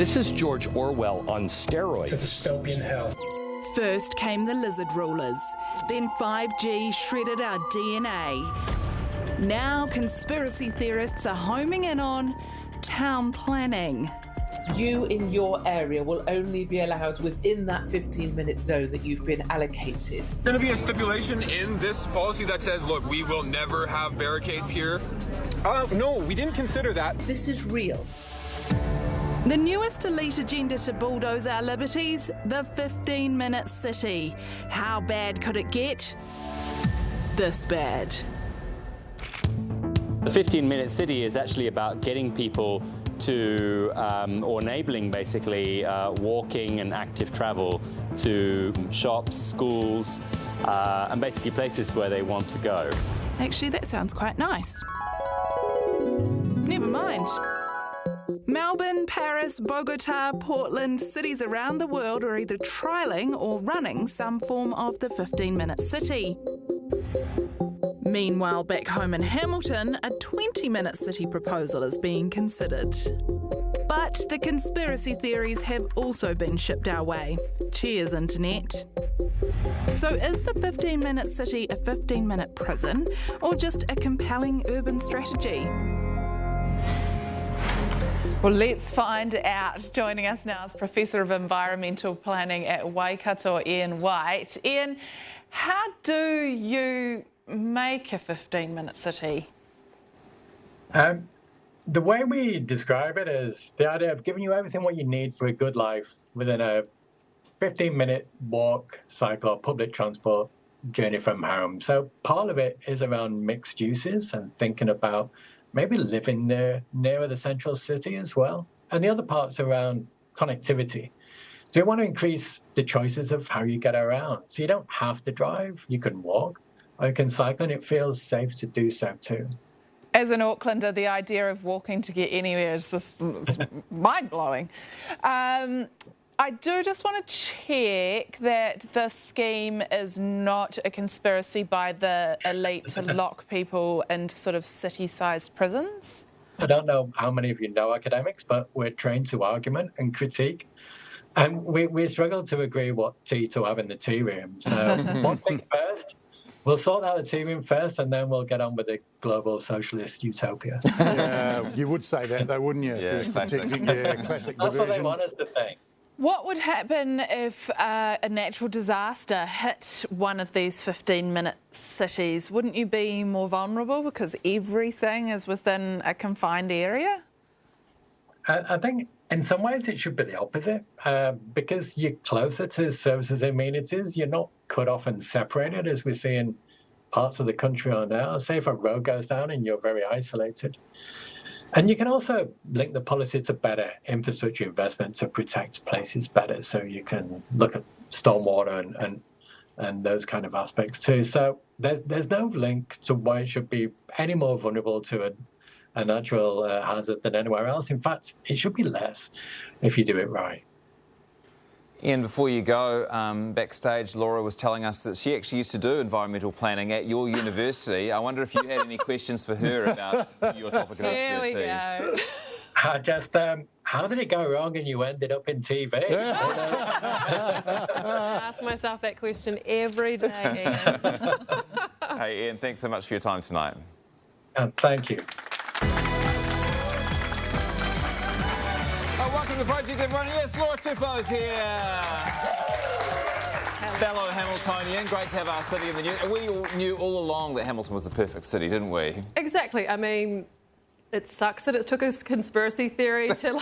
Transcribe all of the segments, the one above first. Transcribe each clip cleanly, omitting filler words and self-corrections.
This is George Orwell on steroids. It's a dystopian hell. First came the lizard rulers, then 5G shredded our DNA. Now conspiracy theorists are homing in on town planning. You in your area will only be allowed within that 15-minute zone that you've been allocated. There's going to be a stipulation in this policy that says, look, we will never have barricades here. No, we didn't consider that. This is real. The newest elite agenda to bulldoze our liberties, the 15-minute city. How bad could it get? This bad. The 15-minute city is actually about getting people to, or enabling basically, walking and active travel to shops, schools, and basically places where they want to go. Actually, that sounds quite nice. Never mind. Melbourne, Paris, Bogota, Portland, cities around the world are either trialling or running some form of the 15-minute city. Meanwhile, back home in Hamilton, a 20-minute city proposal is being considered. But the conspiracy theories have also been shipped our way. Cheers, Internet. So is the 15-minute city a 15-minute prison, or just a compelling urban strategy? Well, let's find out. Joining us now is Professor of Environmental Planning at Waikato, Ian White. Ian, how do you make a 15-minute city? The way we describe it is the idea of giving you everything what you need for a good life within a 15-minute walk, cycle, or public transport journey from home. So part of it is around mixed uses and thinking about maybe living nearer the central city as well. And the other part's around connectivity. So you want to increase the choices of how you get around. So you don't have to drive, you can walk, or you can cycle, and it feels safe to do so too. As an Aucklander, the idea of walking to get anywhere is just mind-blowing. I do just want to check that the scheme is not a conspiracy by the elite to lock people into sort of city-sized prisons. I don't know how many of you know academics, but we're trained to argument and critique. And we struggle to agree what tea to have in the tea room. So one thing first, we'll sort out the tea room first, and then we'll get on with the global socialist utopia. Yeah, you would say that, though, wouldn't you? Yeah, classic. Yeah, classic That's division. what they want us to think. What would happen if a natural disaster hit one of these 15-minute cities? Wouldn't you be more vulnerable because everything is within a confined area? I think in some ways it should be the opposite. Because you're closer to services and amenities, you're not cut off and separated as we see in parts of the country are now. Say if a road goes down and you're very isolated. And you can also link the policy to better infrastructure investment to protect places better. So you can look at stormwater and those kind of aspects too. So there's no link to why it should be any more vulnerable to a natural hazard than anywhere else. In fact, it should be less if you do it right. Ian, before you go, backstage, Laura was telling us that she actually used to do environmental planning at your university. I wonder if you had any questions for her about your topic of expertise. Here we go. Just, how did it go wrong and you ended up in TV? I ask myself that question every day, Ian. Hey, Ian, thanks so much for your time tonight. Thank you. Welcome to the project, everyone. Yes, Laura Tupou's here. Fellow Hamiltonian, great to have our city in the news. We all knew all along that Hamilton was the perfect city, didn't we? Exactly. I mean, it sucks that it took a conspiracy theory to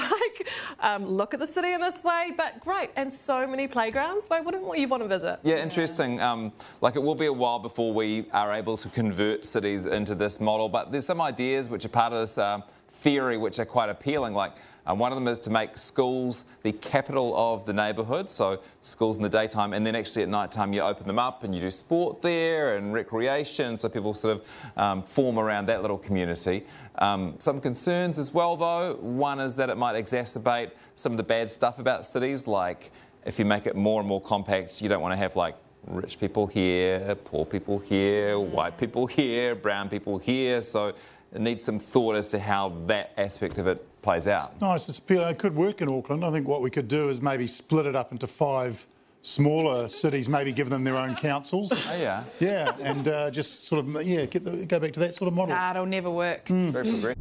look at the city in this way, but great. And so many playgrounds. Why wouldn't you want to visit? Yeah, interesting. It will be a while before we are able to convert cities into this model, but there's some ideas which are part of this theory which are quite appealing. One of them is to make schools the capital of the neighbourhood, so schools in the daytime, and then actually at night time you open them up and you do sport there and recreation, so people sort of form around that little community. Some concerns as well, though. One is that it might exacerbate some of the bad stuff about cities, like if you make it more and more compact, you don't want to have rich people here, poor people here, white people here, brown people here, so it needs some thought as to how that aspect of it plays out. Nice. It could work in Auckland. I think what we could do is maybe split it up into 5 smaller cities, maybe give them their own councils. Oh, yeah. Yeah, and just sort of, go back to that sort of model. Nah, it'll never work. Very progressive.